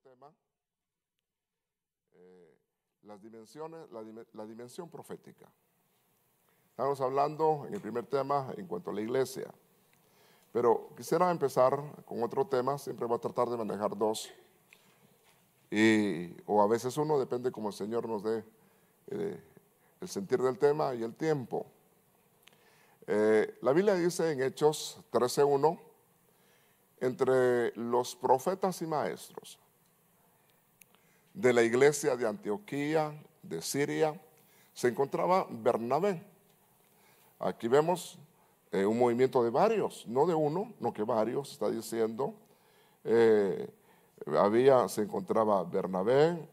tema, las dimensiones, la dimensión profética. Estamos hablando en el primer tema en cuanto a la iglesia, pero quisiera empezar con otro tema. Siempre voy a tratar de manejar dos, o a veces uno, depende como el Señor nos dé el sentir del tema y el tiempo. La Biblia dice en Hechos 13:1, entre los profetas y maestros de la iglesia de Antioquía, de Siria, se encontraba Bernabé. Aquí vemos un movimiento de varios, no de uno, no que varios, está diciendo. Se encontraba Bernabé,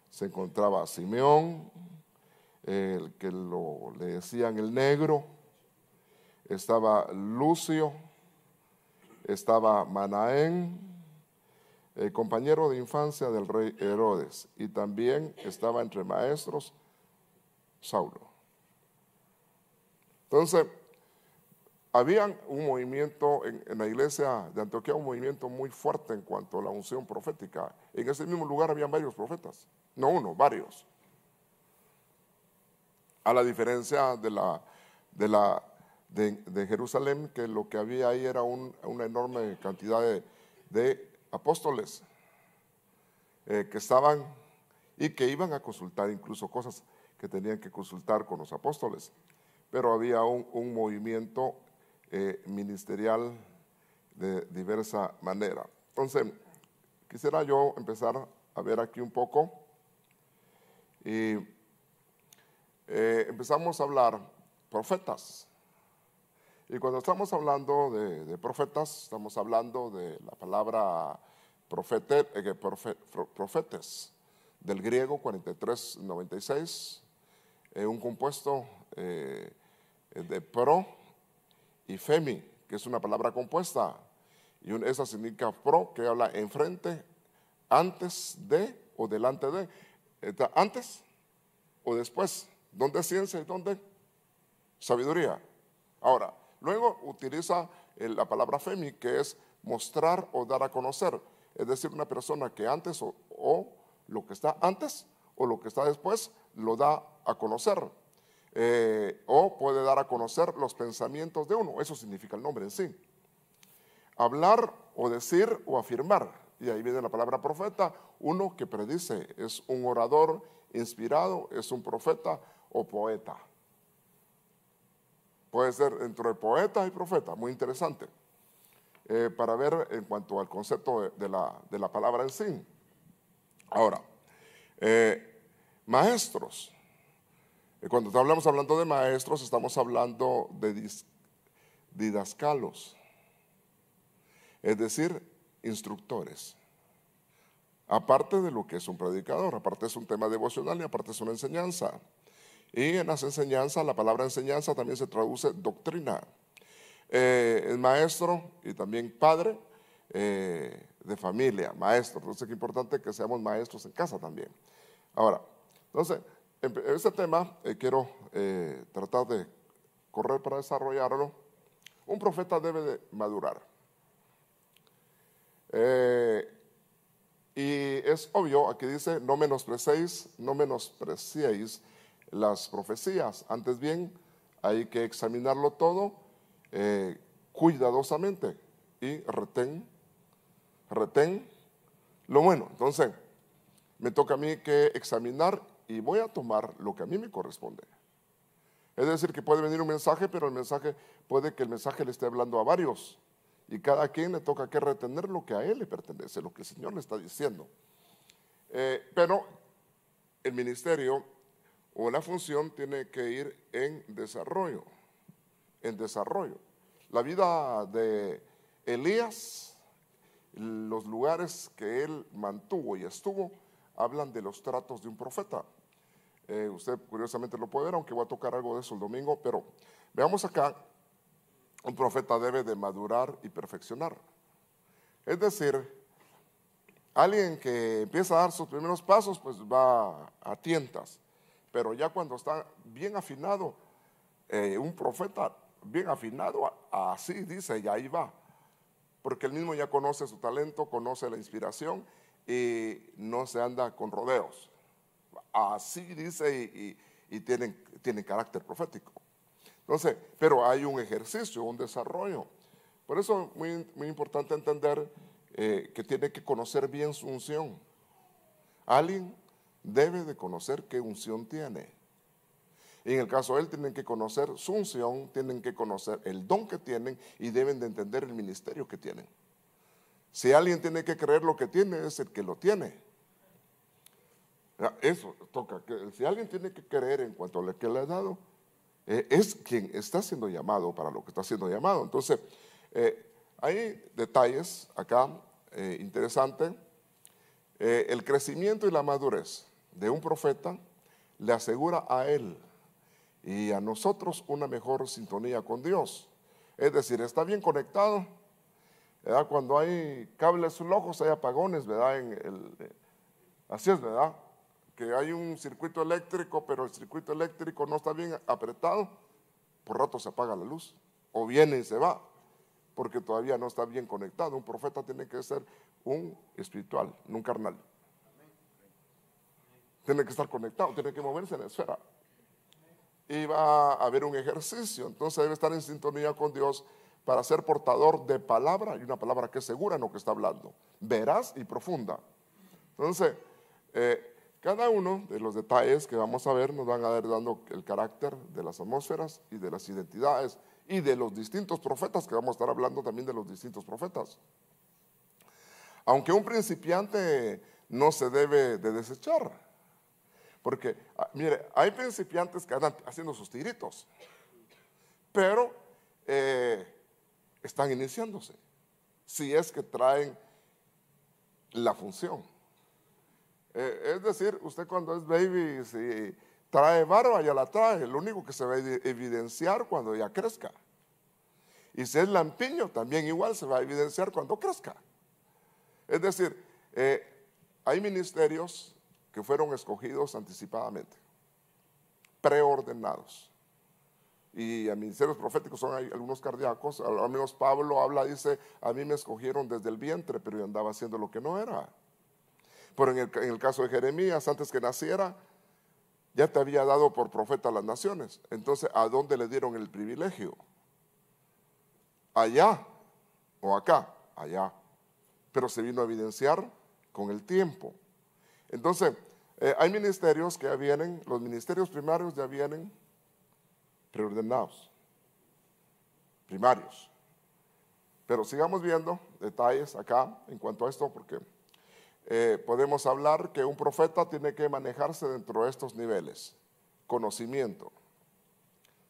se encontraba Simeón, el que le decían el negro, estaba Lucio, estaba Manaén, el compañero de infancia del rey Herodes, y también estaba entre maestros Saulo. Entonces, había un movimiento en la iglesia de Antioquía, un movimiento muy fuerte en cuanto a la unción profética. En ese mismo lugar habían varios profetas, no uno, varios. A la diferencia de Jerusalén, que lo que había ahí era una enorme cantidad de apóstoles que estaban y que iban a consultar incluso cosas que tenían que consultar con los apóstoles. Pero había un movimiento ministerial de diversa manera. Entonces, quisiera yo empezar a ver aquí un poco y empezamos a hablar profetas. Y cuando estamos hablando de profetas, estamos hablando de la palabra profetes, del griego 4396, un compuesto de pro y femi, que es una palabra compuesta, y esa significa pro, que habla enfrente, antes de o delante de, antes o después, ¿dónde es ciencia y dónde sabiduría? Ahora, luego utiliza la palabra femi, que es mostrar o dar a conocer, es decir, una persona que antes o lo que está antes o lo que está después lo da a conocer. O puede dar a conocer los pensamientos de uno, eso significa el nombre en sí. Hablar o decir o afirmar, y ahí viene la palabra profeta, uno que predice, es un orador inspirado, es un profeta o poeta. Puede ser dentro de poeta y profeta, muy interesante, para ver en cuanto al concepto de la palabra en sí. Ahora, maestros. Cuando hablamos hablando de maestros, estamos hablando de didascalos, es decir, instructores. Aparte de lo que es un predicador, aparte es un tema devocional y aparte es una enseñanza. Y en las enseñanzas, la palabra enseñanza también se traduce doctrina. El maestro y también padre de familia, maestro. Entonces es importante que seamos maestros en casa también. Ahora, entonces, en este tema quiero tratar de correr para desarrollarlo. Un profeta debe de madurar. Y es obvio, aquí dice, no menospreciéis las profecías, antes bien hay que examinarlo todo cuidadosamente y retén lo bueno. Entonces, me toca a mí que examinar y voy a tomar lo que a mí me corresponde. Es decir, que puede venir un mensaje, pero puede que el mensaje le esté hablando a varios y cada quien le toca que retener lo que a él le pertenece, lo que el Señor le está diciendo. Pero el ministerio o la función tiene que ir en desarrollo. La vida de Elías, los lugares que él mantuvo y estuvo, hablan de los tratos de un profeta. Usted curiosamente lo puede ver, aunque voy a tocar algo de eso el domingo, pero veamos acá, un profeta debe de madurar y perfeccionar. Es decir, alguien que empieza a dar sus primeros pasos, pues va a tientas. Pero ya cuando está bien afinado, un profeta bien afinado, así dice, y ahí va. Porque él mismo ya conoce su talento, conoce la inspiración y no se anda con rodeos. Así dice y tienen carácter profético. Entonces, pero hay un ejercicio, un desarrollo. Por eso es muy importante entender que tiene que conocer bien su unción. Alguien debe de conocer qué unción tiene. Y en el caso de él, tienen que conocer su unción, tienen que conocer el don que tienen y deben de entender el ministerio que tienen. Si alguien tiene que creer lo que tiene, es el que lo tiene. Eso toca. Si alguien tiene que creer en cuanto a lo que le ha dado, es quien está siendo llamado para lo que está siendo llamado. Entonces, hay detalles acá interesantes. El crecimiento y la madurez de un profeta le asegura a él y a nosotros una mejor sintonía con Dios. Es decir, está bien conectado, ¿verdad? Cuando hay cables flojos hay apagones, ¿verdad? Así es, ¿verdad? Que hay un circuito eléctrico, pero el circuito eléctrico no está bien apretado, por rato se apaga la luz, o viene y se va, porque todavía no está bien conectado. Un profeta tiene que ser un espiritual, no un carnal. Tiene que estar conectado, tiene que moverse en la esfera. Y va a haber un ejercicio, entonces debe estar en sintonía con Dios para ser portador de palabra, y una palabra que es segura en lo que está hablando, veraz y profunda. Entonces, cada uno de los detalles que vamos a ver nos van a ir dando el carácter de las atmósferas y de las identidades y de los distintos profetas, que vamos a estar hablando también de los distintos profetas. Aunque un principiante no se debe de desechar, porque, mire, hay principiantes que andan haciendo sus tiritos, pero están iniciándose, si es que traen la función. Es decir, usted cuando es baby, si trae barba, ya la trae. Lo único que se va a evidenciar cuando ya crezca. Y si es lampiño, también igual se va a evidenciar cuando crezca. Es decir, hay ministerios que fueron escogidos anticipadamente, preordenados. Y a ministerios proféticos son algunos cardíacos. Al menos Pablo habla, dice, a mí me escogieron desde el vientre, pero yo andaba haciendo lo que no era. Pero en el caso de Jeremías, antes que naciera, ya te había dado por profeta a las naciones. Entonces, ¿a dónde le dieron el privilegio? ¿Allá o acá? Allá. Pero se vino a evidenciar con el tiempo. Entonces, hay ministerios que ya vienen, los ministerios primarios ya vienen preordenados, primarios. Pero sigamos viendo detalles acá en cuanto a esto, porque podemos hablar que un profeta tiene que manejarse dentro de estos niveles. Conocimiento.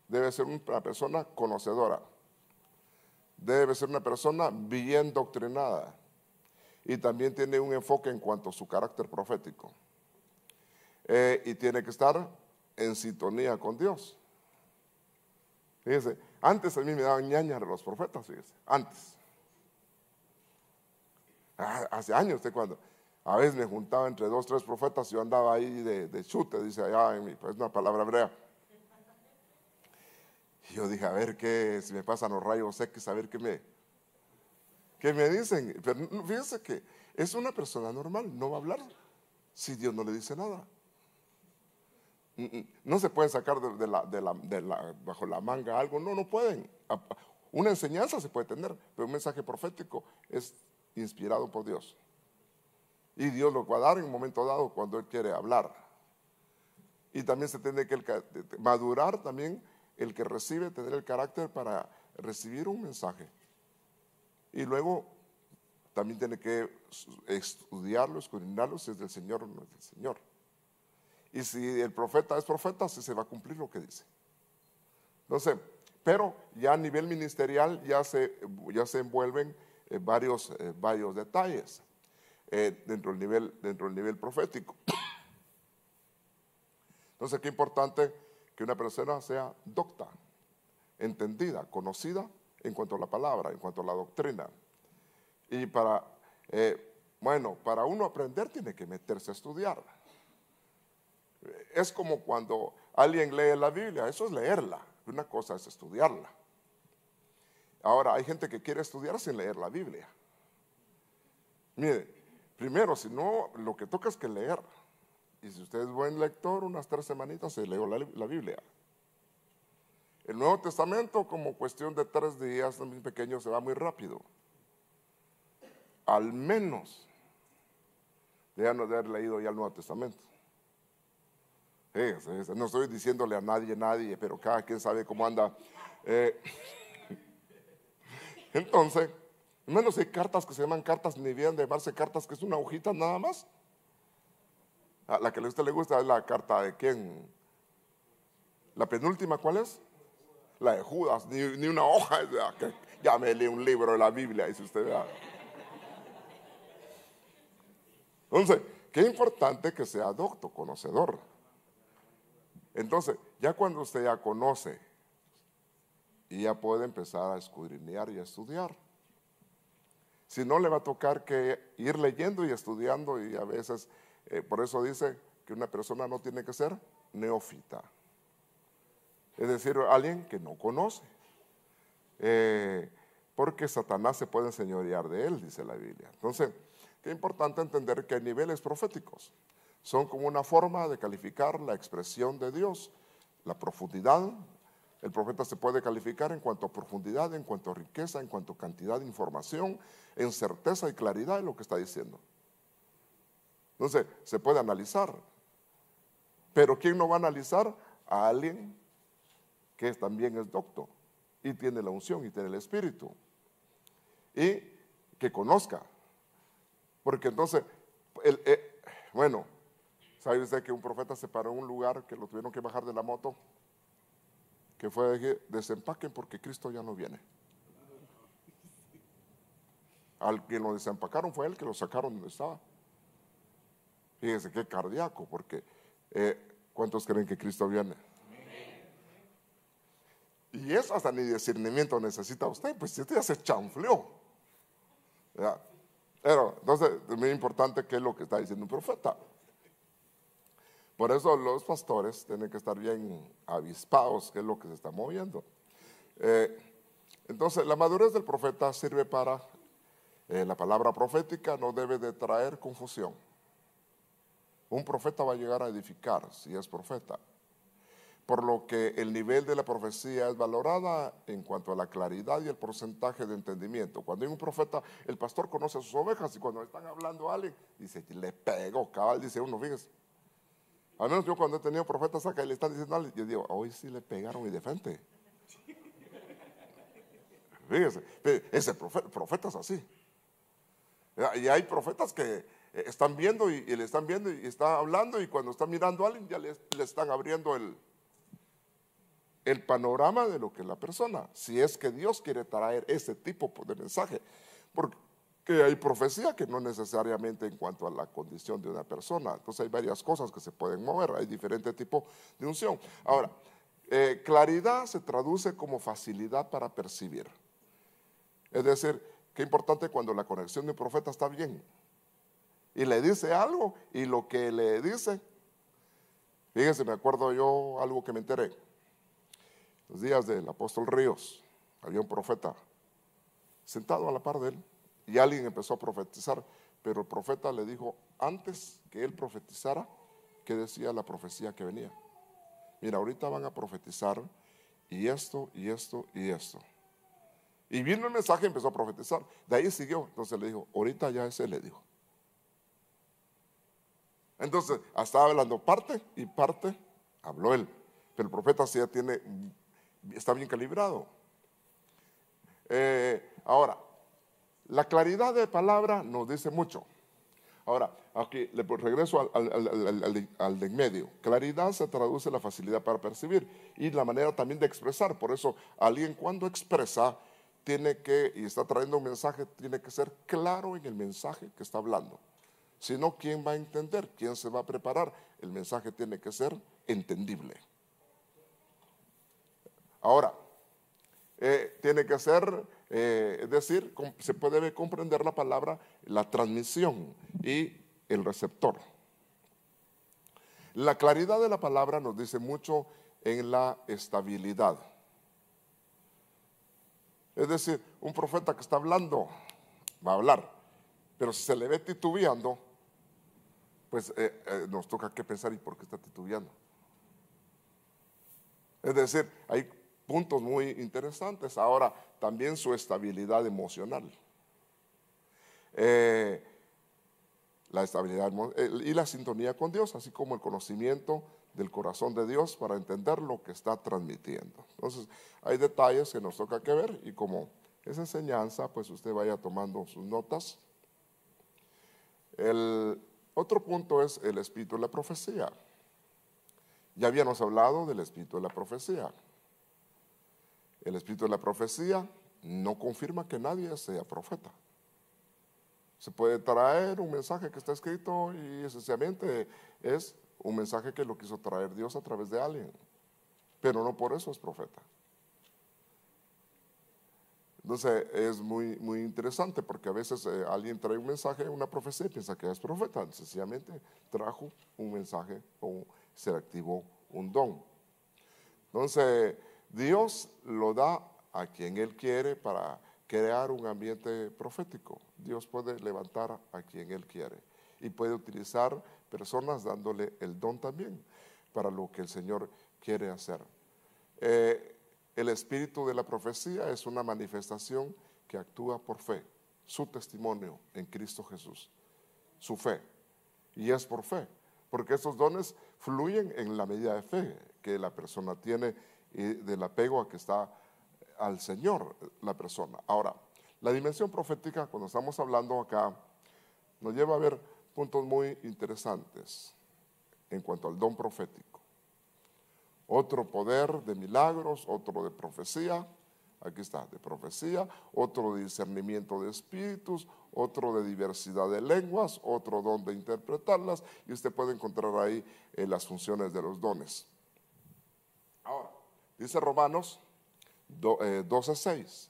Debe ser una persona conocedora. Debe ser una persona bien doctrinada. Y también tiene un enfoque en cuanto a su carácter profético. Y tiene que estar en sintonía con Dios. Fíjese, antes a mí me daban ñaña los profetas, fíjese, antes. Hace años, usted cuando a veces me juntaba entre 2, 3 profetas, yo andaba ahí de chute, dice allá, pues una palabra hebrea. Y yo dije, a ver qué, si me pasan los rayos X, a ver qué me dicen. Pero fíjense que es una persona normal, no va a hablar si Dios no le dice nada. No se pueden sacar bajo la manga algo, no pueden. Una enseñanza se puede tener, pero un mensaje profético es inspirado por Dios. Y Dios lo va a dar en un momento dado cuando Él quiere hablar. Y también se tiene que madurar también el que recibe, tener el carácter para recibir un mensaje. Y luego también tiene que estudiarlo, escudriñarlo si es del Señor o no es del Señor. Y si el profeta es profeta, sí se va a cumplir lo que dice. Entonces, pero ya a nivel ministerial ya se envuelven varios detalles dentro del nivel profético. Entonces, qué importante que una persona sea docta, entendida, conocida en cuanto a la palabra, en cuanto a la doctrina. Y para uno aprender tiene que meterse a estudiar. Es como cuando alguien lee la Biblia, eso es leerla, una cosa es estudiarla. Ahora, hay gente que quiere estudiar sin leer la Biblia. Mire, primero, si no, lo que toca es que leer. Y si usted es buen lector, unas 3 semanitas se leyó la Biblia. El Nuevo Testamento, como cuestión de 3 días, muy pequeño, se va muy rápido. Al menos deben haber leído ya el Nuevo Testamento. No estoy diciéndole a nadie, pero cada quien sabe cómo anda. Entonces, al menos hay cartas que se llaman cartas, ni bien de llamarse cartas, que es una hojita nada más. La que a usted le gusta es la carta de quién. La penúltima, ¿cuál es? La de Judas, ni una hoja. Ya me leí un libro de la Biblia, dice usted, ¿verdad? Entonces, qué importante que sea docto, conocedor. Entonces, ya cuando usted ya conoce, y ya puede empezar a escudriñar y a estudiar. Si no, le va a tocar que ir leyendo y estudiando, y a veces, por eso dice que una persona no tiene que ser neófita. Es decir, alguien que no conoce. Porque Satanás se puede enseñorear de él, dice la Biblia. Entonces, qué importante entender que hay niveles proféticos. Son como una forma de calificar la expresión de Dios, la profundidad. El profeta se puede calificar en cuanto a profundidad, en cuanto a riqueza, en cuanto a cantidad de información, en certeza y claridad de lo que está diciendo. Entonces, se puede analizar. Pero ¿quién no va a analizar? A alguien que también es docto y tiene la unción y tiene el espíritu. Y que conozca. Porque entonces, bueno, ¿sabe usted que un profeta se paró en un lugar que lo tuvieron que bajar de la moto? Que fue de desempaquen porque Cristo ya no viene. Al que lo desempacaron fue él que lo sacaron donde estaba. Fíjense qué cardíaco, porque ¿cuántos creen que Cristo viene? Y eso hasta ni discernimiento necesita usted, pues usted ya se chanfleó. ¿Ya? Pero entonces es muy importante qué es lo que está diciendo un profeta. Por eso los pastores tienen que estar bien avispados qué es lo que se está moviendo. Entonces la madurez del profeta sirve para, la palabra profética no debe de traer confusión. Un profeta va a llegar a edificar si es profeta. Por lo que el nivel de la profecía es valorada en cuanto a la claridad y el porcentaje de entendimiento. Cuando hay un profeta, el pastor conoce a sus ovejas, y cuando están hablando a alguien, dice, le pegó, cabal, dice uno, fíjese. Al menos yo cuando he tenido profetas acá y le están diciendo a alguien, yo digo, hoy sí le pegaron y de frente. Fíjese, ese profeta es así. Y hay profetas que están viendo y le están viendo y está hablando, y cuando está mirando a alguien ya le están abriendo el panorama de lo que es la persona, si es que Dios quiere traer ese tipo de mensaje, porque hay profecía que no necesariamente en cuanto a la condición de una persona. Entonces hay varias cosas que se pueden mover, hay diferentes tipos de unción. Ahora, claridad se traduce como facilidad para percibir. Es decir, qué importante cuando la conexión de un profeta está bien y le dice algo, y lo que le dice, fíjense, me acuerdo yo algo que me enteré. Los días del apóstol Ríos, había un profeta sentado a la par de él, y alguien empezó a profetizar, pero el profeta le dijo, antes que él profetizara, ¿qué decía la profecía que venía? Mira, ahorita van a profetizar, y esto, y esto, y esto. Y vino el mensaje y empezó a profetizar. De ahí siguió. Entonces le dijo, ahorita ya ese le dijo. Entonces, estaba hablando parte y parte, habló él. Pero el profeta sí ya está bien calibrado. Ahora, la claridad de palabra nos dice mucho. Ahora, aquí le regreso al de en medio. Claridad se traduce en la facilidad para percibir y la manera también de expresar. Por eso, alguien cuando expresa tiene que, y está trayendo un mensaje, tiene que ser claro en el mensaje que está hablando. Si no, ¿quién va a entender? ¿Quién se va a preparar? El mensaje tiene que ser entendible. Ahora, tiene que ser, es decir, se puede comprender la palabra, la transmisión y el receptor. La claridad de la palabra nos dice mucho en la estabilidad. Es decir, un profeta que está hablando, va a hablar, Pero si se le ve titubeando, pues nos toca que pensar, ¿y por qué está titubeando? Es decir, hay puntos muy interesantes. Ahora, también su estabilidad emocional. La estabilidad y la sintonía con Dios, así como el conocimiento del corazón de Dios para entender lo que está transmitiendo. Entonces, hay detalles que nos toca que ver, y como es enseñanza, pues usted vaya tomando sus notas. El otro punto es el espíritu de la profecía. Ya habíamos hablado del espíritu de la profecía. El espíritu de la profecía no confirma que nadie sea profeta. Se puede traer un mensaje que está escrito y esencialmente es un mensaje que lo quiso traer Dios a través de alguien, pero no por eso es profeta. Entonces es muy, muy interesante, porque a veces alguien trae un mensaje, una profecía, y piensa que es profeta. Sencillamente trajo un mensaje o se le activó un don. Entonces Dios lo da a quien Él quiere para crear un ambiente profético. Dios puede levantar a quien Él quiere y puede utilizar personas dándole el don también para lo que el Señor quiere hacer. El espíritu de la profecía es una manifestación que actúa por fe, su testimonio en Cristo Jesús, su fe, y es por fe, porque esos dones fluyen en la medida de fe que la persona tiene y del apego a que está al Señor la persona. Ahora, la dimensión profética, cuando estamos hablando acá, nos lleva a ver puntos muy interesantes en cuanto al don profético. Otro poder de milagros, otro de profecía, aquí está, de profecía, otro de discernimiento de espíritus, otro de diversidad de lenguas, otro don de interpretarlas, y usted puede encontrar ahí las funciones de los dones. Ahora, dice Romanos 12:6,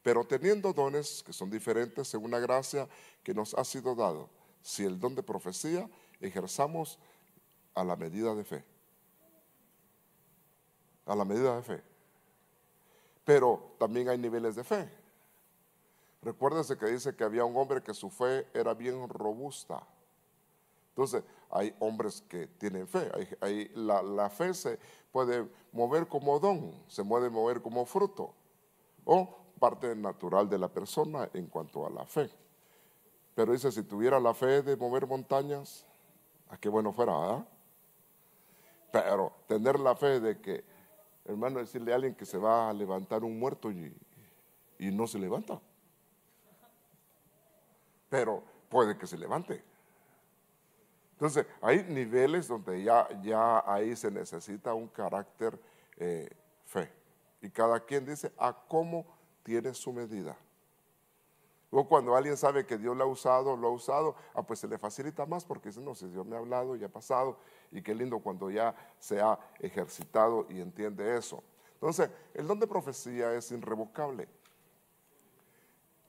pero teniendo dones que son diferentes según la gracia que nos ha sido dado, si el don de profecía ejerzamos a la medida de fe. A la medida de fe. Pero también hay niveles de fe. Recuérdense que dice que había un hombre que su fe era bien robusta. Entonces, hay hombres que tienen fe. La fe se puede mover como don, se puede mover como fruto, o parte natural de la persona en cuanto a la fe. Pero dice, si tuviera la fe de mover montañas, ¿a qué bueno fuera? ¿Ah? Pero tener la fe de que, hermano, decirle a alguien que se va a levantar un muerto y no se levanta. Pero puede que se levante. Entonces, hay niveles donde ya ahí se necesita un carácter fe. Y cada quien dice a cómo tiene su medida. Luego cuando alguien sabe que Dios lo ha usado, pues se le facilita más porque dice, no, si Dios me ha hablado, ya ha pasado, y qué lindo cuando ya se ha ejercitado y entiende eso. Entonces, el don de profecía es irrevocable.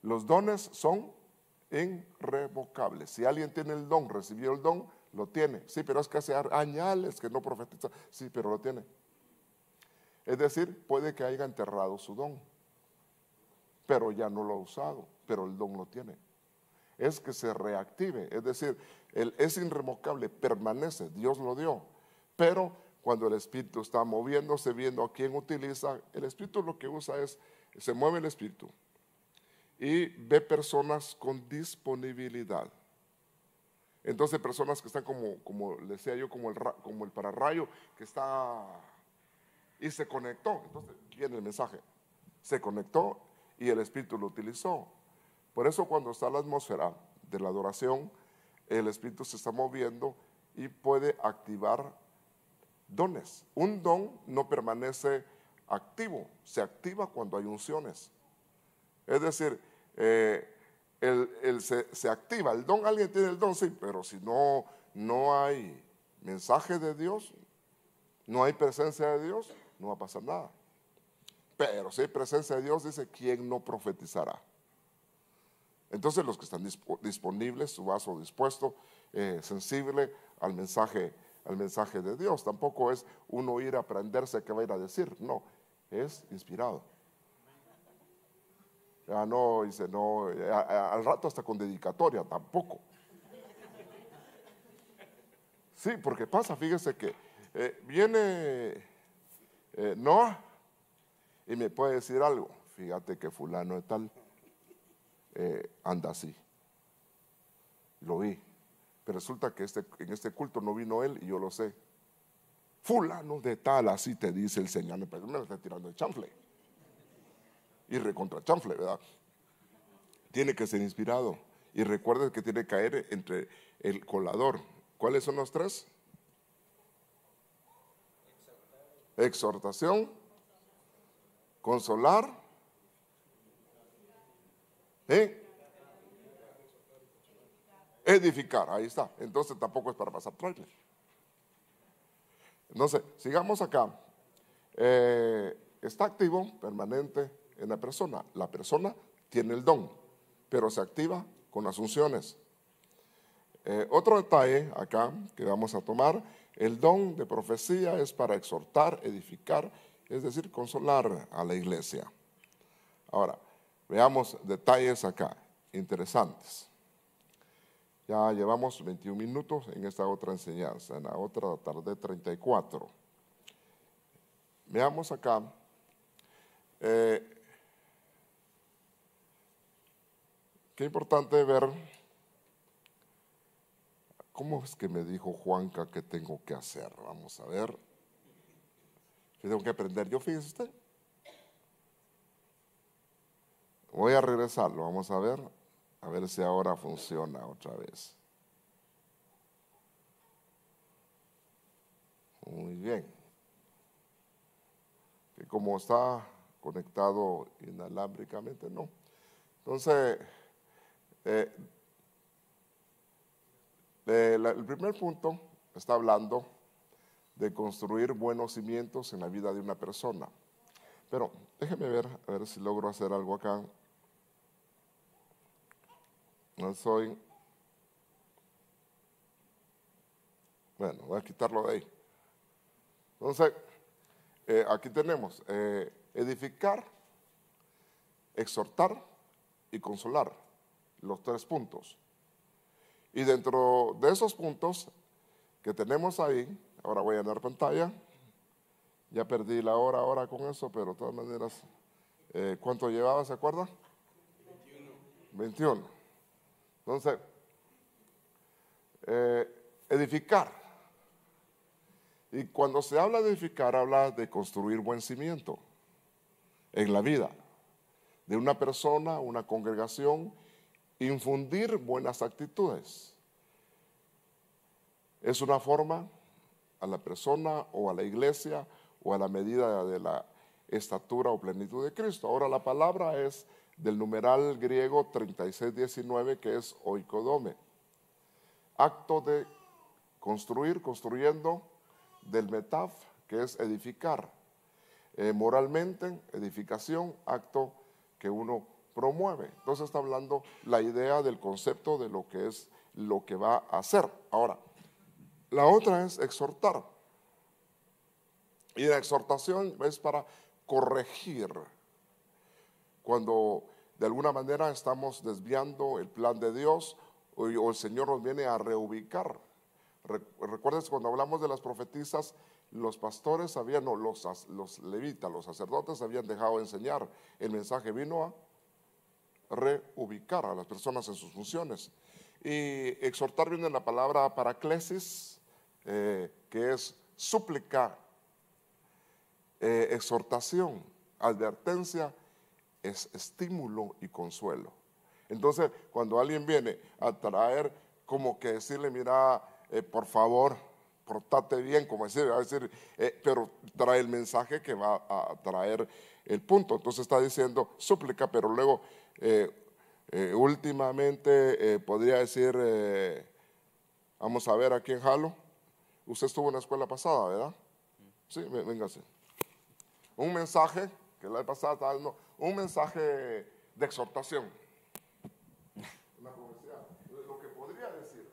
Los dones son irrevocables. Si alguien tiene el don, recibió el don, lo tiene. Sí, pero es que hace años que no profetiza. Sí, pero lo tiene. Es decir, puede que haya enterrado su don, pero ya no lo ha usado, pero el don lo tiene. Es que se reactive, es decir, es irrevocable, permanece, Dios lo dio. Pero cuando el Espíritu está moviéndose, viendo a quién utiliza, el Espíritu lo que usa es, se mueve el Espíritu y ve personas con disponibilidad. Entonces personas que están como le decía yo, como el pararrayo que está y se conectó. Entonces viene el mensaje, se conectó y el Espíritu lo utilizó. Por eso cuando está la atmósfera de la adoración, el Espíritu se está moviendo y puede activar dones. Un don no permanece activo, se activa cuando hay unciones. Es decir, se activa el don. Alguien tiene el don, sí, pero si no hay mensaje de Dios, no hay presencia de Dios, no va a pasar nada. Pero si hay presencia de Dios, dice, ¿quién no profetizará? Entonces los que están disponibles, su vaso dispuesto, sensible al mensaje de Dios. Tampoco es uno ir a aprenderse qué va a ir a decir, no, es inspirado. No, dice, no, al rato hasta con dedicatoria, tampoco. Sí, porque pasa, fíjese que viene Noah y me puede decir algo. Fíjate que fulano de tal anda así. Lo vi. Pero resulta que en este culto no vino él y yo lo sé. Fulano de tal, así te dice el Señor. Me lo está tirando el chanfle. Y recontra chanfle, ¿verdad? Tiene que ser inspirado. Y recuerde que tiene que caer entre el colador. ¿Cuáles son los tres? Exhortación, consolar, edificar. Ahí está. Entonces tampoco es para pasar trailer. Entonces, sigamos acá. Está activo, permanente en la persona. La persona tiene el don, pero se activa con las unciones. Otro detalle acá que vamos a tomar, el don de profecía es para exhortar, edificar, es decir, consolar a la iglesia. Ahora, veamos detalles acá, interesantes. Ya llevamos 21 minutos en esta otra enseñanza, en la otra tardé 34. Veamos acá. Qué importante ver cómo es que me dijo Juanca que tengo que hacer. Vamos a ver. ¿Qué tengo que aprender yo? Fíjese usted. Voy a regresarlo, vamos a ver si ahora funciona otra vez. Muy bien. Que como está conectado inalámbricamente, no. Entonces, el primer punto está hablando de construir buenos cimientos en la vida de una persona. Pero déjeme ver, a ver si logro hacer algo acá. No soy... Bueno, voy a quitarlo de ahí. Entonces, aquí tenemos edificar, exhortar y consolar, los tres puntos. Y dentro de esos puntos que tenemos ahí, ahora voy a llenar pantalla, ya perdí la hora ahora con eso, pero de todas maneras, ¿cuánto llevaba, se acuerda? 21. Entonces, edificar. Y cuando se habla de edificar, habla de construir buen cimiento en la vida de una persona, una congregación, infundir buenas actitudes. Es una forma a la persona o a la iglesia o a la medida de la estatura o plenitud de Cristo. Ahora la palabra es del numeral griego 3619, que es oikodome. Acto de construir, construyendo, del metaf, que es edificar. Moralmente, edificación, acto que uno promueve. Entonces está hablando la idea del concepto de lo que es lo que va a hacer. Ahora, la otra es exhortar. Y la exhortación es para corregir. Cuando de alguna manera estamos desviando el plan de Dios o el Señor nos viene a reubicar. Recuerdes cuando hablamos de las profetisas, los pastores habían, no, los levitas, los sacerdotes habían dejado de enseñar. El mensaje vino a reubicar a las personas en sus funciones. Y exhortar viene la palabra paraclesis, que es súplica, exhortación, advertencia, es estímulo y consuelo. Entonces, cuando alguien viene a traer, como que decirle, mira, por favor, portate bien, como decir, va a decir, pero trae el mensaje que va a traer el punto. Entonces está diciendo súplica, pero luego últimamente podría decir, vamos a ver aquí en Jalo, usted estuvo en la escuela pasada, ¿verdad? Sí, véngase. Un mensaje, que la vez pasada estaba dando, un mensaje de exhortación. Una profecía, lo que podría decir.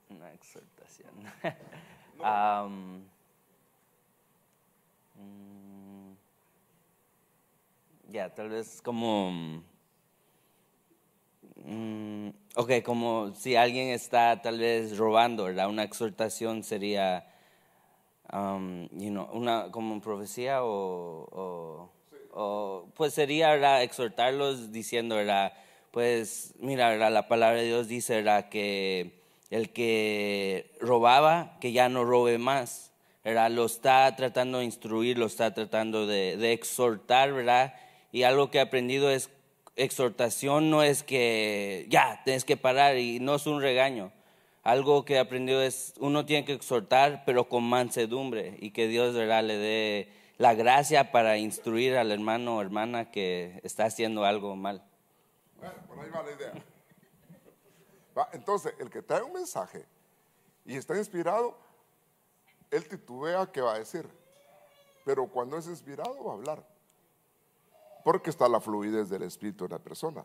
Una exhortación. Ya, tal vez como, ok, como si alguien está tal vez robando, ¿verdad? Una exhortación sería, una como profecía o pues sería, ¿verdad? Exhortarlos diciendo, ¿verdad? Pues mira, ¿verdad? La palabra de Dios dice, ¿verdad? Que el que robaba, que ya no robe más, ¿verdad? Lo está tratando de instruir, lo está tratando de exhortar, ¿verdad? Y algo que he aprendido es, exhortación no es que ya, tienes que parar, y no es un regaño. Algo que he aprendido es, uno tiene que exhortar, pero con mansedumbre, y que Dios, ¿verdad?, le dé la gracia para instruir al hermano o hermana que está haciendo algo mal. Bueno, por ahí va la idea. Entonces, el que trae un mensaje y está inspirado, él titubea qué va a decir, pero cuando es inspirado va a hablar, porque está la fluidez del espíritu en la persona,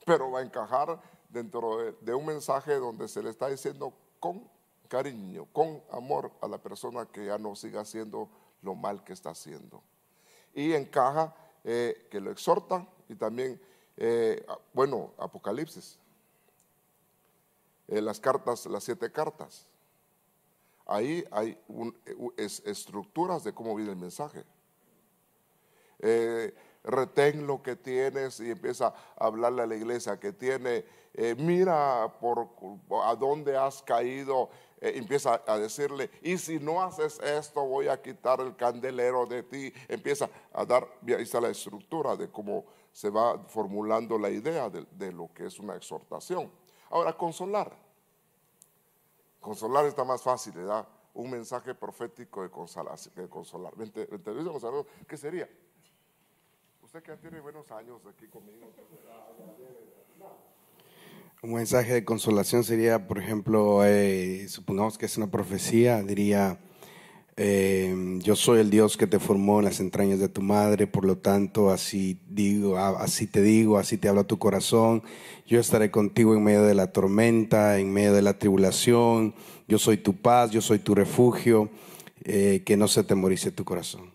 pero va a encajar dentro de un mensaje donde se le está diciendo con cariño, con amor a la persona, que ya no siga haciendo lo mal que está haciendo, y encaja que lo exhorta. Y también, Apocalipsis, las cartas, las 7 cartas, ahí hay estructuras de cómo viene el mensaje. Retén lo que tienes, y empieza a hablarle a la iglesia que tiene. Mira a dónde has caído. Empieza a decirle, y si no haces esto, voy a quitar el candelero de ti. Empieza a dar, ahí está la estructura de cómo se va formulando la idea de lo que es una exhortación. Ahora, consolar está más fácil, ¿verdad? Un mensaje profético de consolar. ¿Qué sería? Usted que ya tiene buenos años aquí conmigo. Un mensaje de consolación sería, por ejemplo, supongamos que es una profecía, diría, yo soy el Dios que te formó en las entrañas de tu madre, por lo tanto, así te digo, así te habla tu corazón, yo estaré contigo en medio de la tormenta, en medio de la tribulación, yo soy tu paz, yo soy tu refugio, que no se atemorice tu corazón.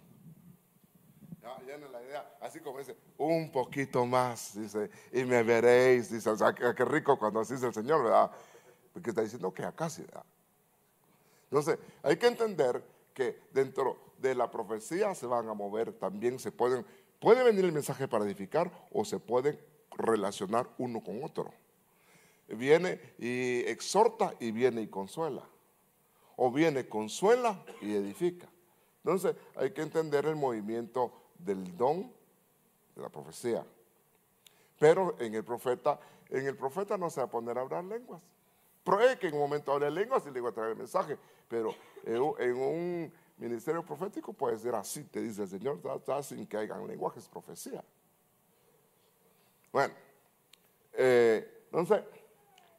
Ya en la idea, así como dice, un poquito más, dice, y me veréis, dice, o sea, qué rico cuando así dice el Señor, ¿verdad? Porque está diciendo que acá sí, ¿verdad? Entonces, hay que entender que dentro de la profecía se van a mover, también puede venir el mensaje para edificar, o se pueden relacionar uno con otro. Viene y exhorta, y viene y consuela, o viene, consuela y edifica. Entonces, hay que entender el movimiento del don de la profecía. Pero en el profeta no se va a poner a hablar lenguas. Puede que en un momento hable lenguas y le va a traer el mensaje, pero en un ministerio profético puede ser así, te dice el Señor, sin que hayan lenguajes, profecía. Bueno, entonces,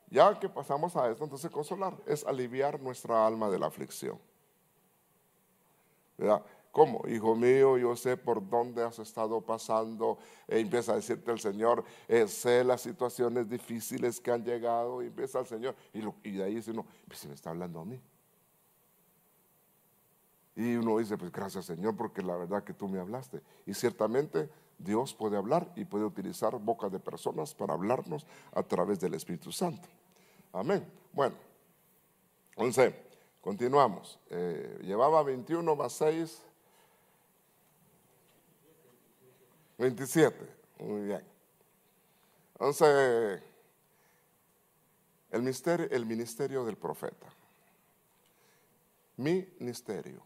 ya que pasamos a esto, entonces consolar es aliviar nuestra alma de la aflicción, ¿verdad? ¿Cómo? Hijo mío, yo sé por dónde has estado pasando. Empieza a decirte el Señor, sé las situaciones difíciles que han llegado. Y empieza el Señor, y de ahí dice uno, pues se me está hablando a mí. Y uno dice, pues gracias Señor, porque la verdad que tú me hablaste. Y ciertamente Dios puede hablar y puede utilizar boca de personas para hablarnos a través del Espíritu Santo. Amén. Bueno, entonces, continuamos. Llevaba 21 más 6. 27, muy bien. Entonces, el ministerio del profeta. Ministerio.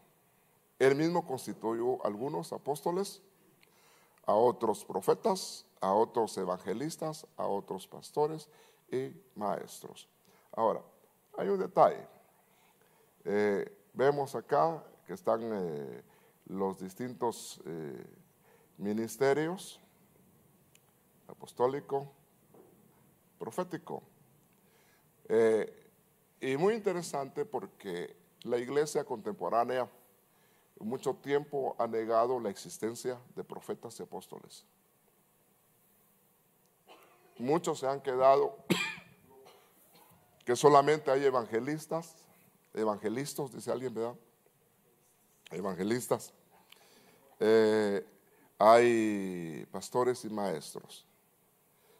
Él mismo constituyó algunos apóstoles, a otros profetas, a otros evangelistas, a otros pastores y maestros. Ahora, hay un detalle. Vemos acá que están los distintos ministerios: apostólico, profético. Y muy interesante, porque la iglesia contemporánea mucho tiempo ha negado la existencia de profetas y apóstoles. Muchos se han quedado que solamente hay evangelistas, dice alguien, ¿verdad? Evangelistas. hay pastores y maestros.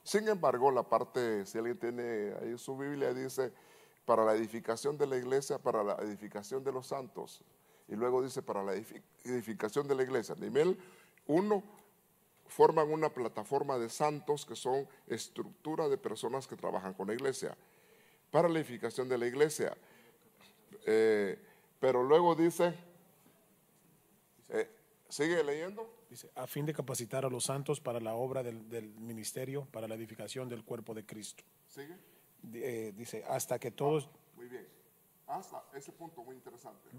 Sin embargo, la parte, si alguien tiene ahí su Biblia, dice para la edificación de la iglesia, para la edificación de los santos. Y luego dice para la edificación de la iglesia. Nivel 1, forman una plataforma de santos que son estructura de personas que trabajan con la iglesia. Para la edificación de la iglesia. Pero luego dice, ¿sigue leyendo? Dice, a fin de capacitar a los santos para la obra del ministerio, para la edificación del cuerpo de Cristo. ¿Sigue? Dice, hasta que todos... Muy bien. Hasta ese punto muy interesante.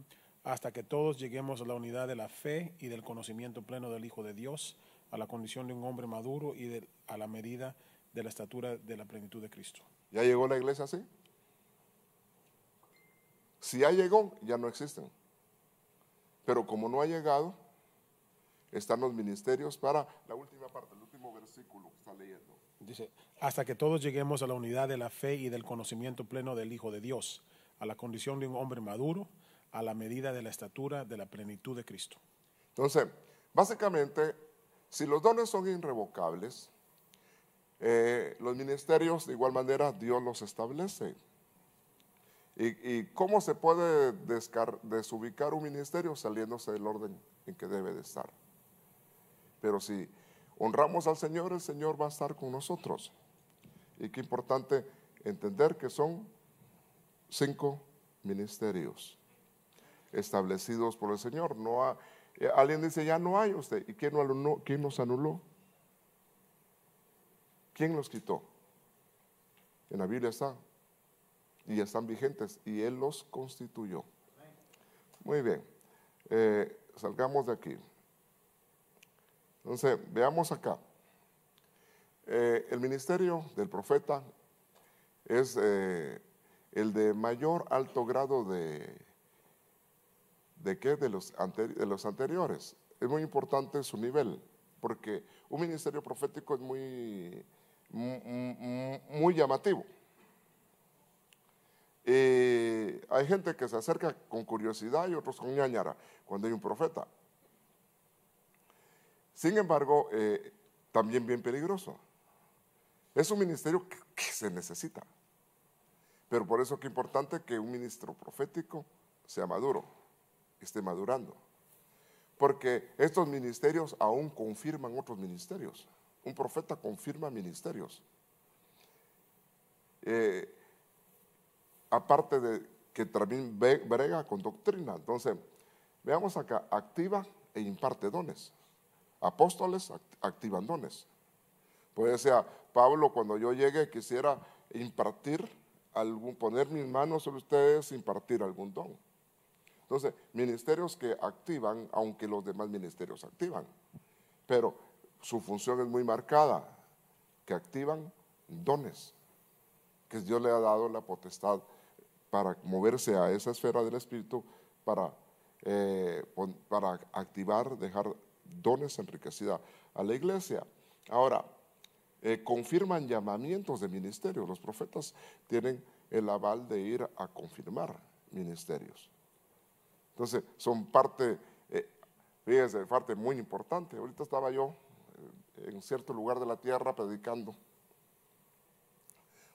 Hasta que todos lleguemos a la unidad de la fe y del conocimiento pleno del Hijo de Dios, a la condición de un hombre maduro y a la medida de la estatura de la plenitud de Cristo. ¿Ya llegó la iglesia así? Si ya llegó, ya no existen. Pero como no ha llegado, están los ministerios para la última parte, el último versículo que está leyendo. Dice, hasta que todos lleguemos a la unidad de la fe y del conocimiento pleno del Hijo de Dios, a la condición de un hombre maduro, a la medida de la estatura de la plenitud de Cristo. Entonces, básicamente, si los dones son irrevocables, los ministerios de igual manera Dios los establece. ¿Y cómo se puede desubicar un ministerio? Saliéndose del orden en que debe de estar. Pero si honramos al Señor, el Señor va a estar con nosotros. Y qué importante entender que son 5 ministerios establecidos por el Señor. No alguien dice, ya no hay usted. ¿Y quién los anuló? ¿Quién los quitó? En la Biblia está. Y están vigentes. Y Él los constituyó. Muy bien. Salgamos de aquí. Entonces, veamos acá. El ministerio del profeta es el de mayor alto grado de los anteriores. Es muy importante su nivel, porque un ministerio profético es muy llamativo. Hay gente que se acerca con curiosidad y otros con ñañara cuando hay un profeta. Sin embargo, también bien peligroso. Es un ministerio que se necesita. Pero por eso es importante que un ministro profético sea maduro, esté madurando. Porque estos ministerios aún confirman otros ministerios. Un profeta confirma ministerios. Aparte de que también brega con doctrina. Entonces, veamos acá, activa e imparte dones. Apóstoles activan dones. Puede ser Pablo, cuando yo llegue quisiera impartir poner mis manos sobre ustedes, impartir algún don. Entonces, ministerios que activan, aunque los demás ministerios activan, pero su función es muy marcada, que activan dones, que Dios le ha dado la potestad para moverse a esa esfera del Espíritu, para activar, dejar dones enriquecidos a la iglesia. Ahora, confirman llamamientos de ministerios. Los profetas tienen el aval de ir a confirmar ministerios. Entonces, son parte, fíjense, parte muy importante. Ahorita estaba yo en cierto lugar de la tierra predicando,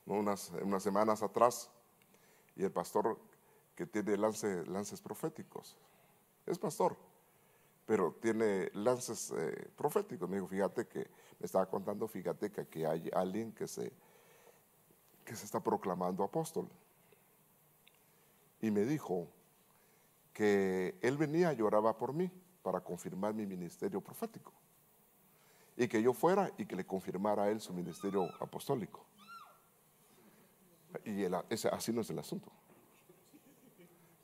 unas semanas atrás, y el pastor que tiene lances proféticos, es pastor, pero tiene lances proféticos. Me dijo, fíjate que, me estaba contando, fíjate que aquí hay alguien que se está proclamando apóstol. Y me dijo que él venía, lloraba por mí para confirmar mi ministerio profético. Y que yo fuera y que le confirmara a él su ministerio apostólico. Y así no es el asunto.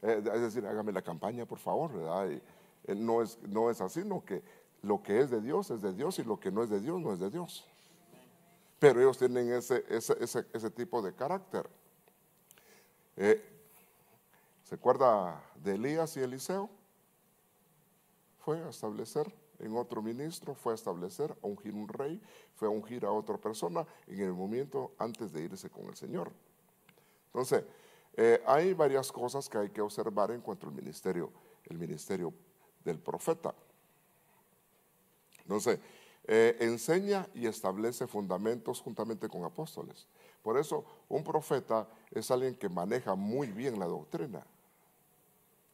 Es decir, hágame la campaña, por favor, ¿verdad? No es así, no, que lo que es de Dios y lo que no es de Dios no es de Dios. Pero ellos tienen ese tipo de carácter. ¿Se acuerda de Elías y Eliseo? Fue a establecer en otro ministro, fue a establecer, a ungir un rey, fue a ungir a otra persona en el momento antes de irse con el Señor. Entonces, hay varias cosas que hay que observar en cuanto al ministerio del profeta. Entonces, enseña y establece fundamentos juntamente con apóstoles. Por eso, un profeta es alguien que maneja muy bien la doctrina.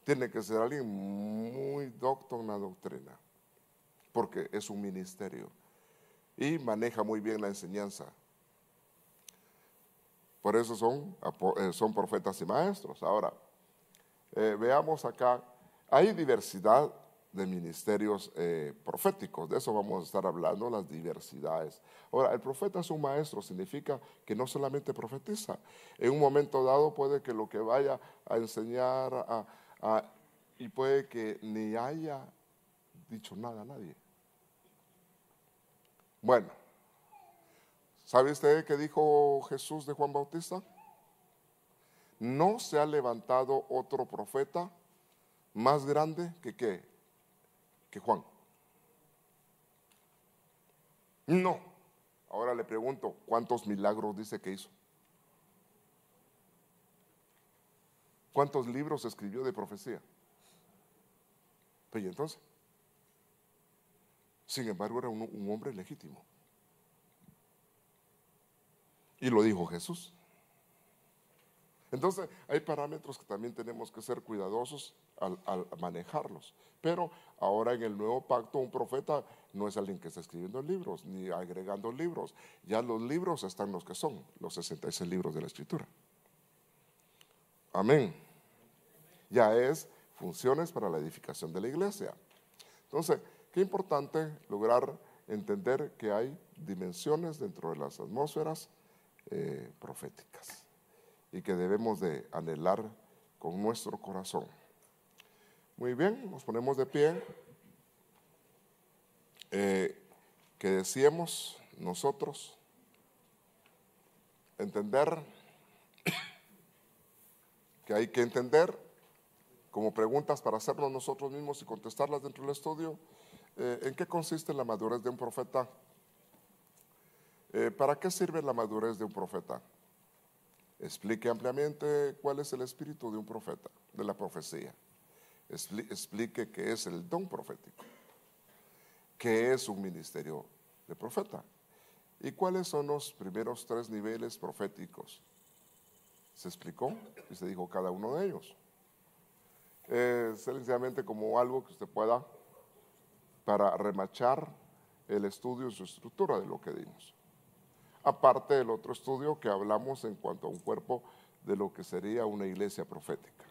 Tiene que ser alguien muy docto en la doctrina, porque es un ministerio y maneja muy bien la enseñanza. Por eso son profetas y maestros. Ahora, veamos acá, hay diversidad de ministerios proféticos, de eso vamos a estar hablando, las diversidades. Ahora, el profeta es un maestro, significa que no solamente profetiza, en un momento dado puede que lo que vaya a enseñar y puede que ni haya dicho nada a nadie. Bueno, ¿sabe usted qué dijo Jesús de Juan Bautista? No se ha levantado otro profeta más grande que Juan. No. Ahora le pregunto, ¿cuántos milagros dice que hizo? ¿Cuántos libros escribió de profecía? Pues, ¿y entonces? Sin embargo, era un hombre legítimo. Y lo dijo Jesús. Entonces, hay parámetros que también tenemos que ser cuidadosos al manejarlos. Pero ahora en el nuevo pacto, un profeta no es alguien que está escribiendo libros, ni agregando libros. Ya los libros están los que son, los 66 libros de la Escritura. Amén. Ya es funciones para la edificación de la iglesia. Entonces, qué importante lograr entender que hay dimensiones dentro de las atmósferas proféticas y que debemos de anhelar con nuestro corazón. Muy bien, nos ponemos de pie. Que decíamos nosotros entender que hay que entender como preguntas para hacernos nosotros mismos y contestarlas dentro del estudio. ¿En qué consiste la madurez de un profeta? ¿Para qué sirve la madurez de un profeta? Explique ampliamente cuál es el espíritu de un profeta, de la profecía. Explique qué es el don profético, qué es un ministerio de profeta y cuáles son los primeros 3 niveles proféticos. Se explicó y se dijo cada uno de ellos. Sencillamente como algo que usted pueda para remachar el estudio y su estructura de lo que dimos. Aparte del otro estudio que hablamos en cuanto a un cuerpo de lo que sería una iglesia profética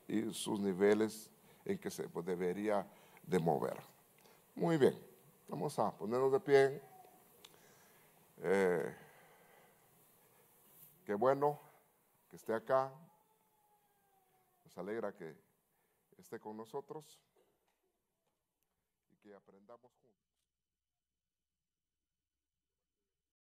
y sus niveles en que se debería de mover. Muy bien, vamos a ponernos de pie. Qué bueno que esté acá. Nos alegra que esté con nosotros y que aprendamos juntos.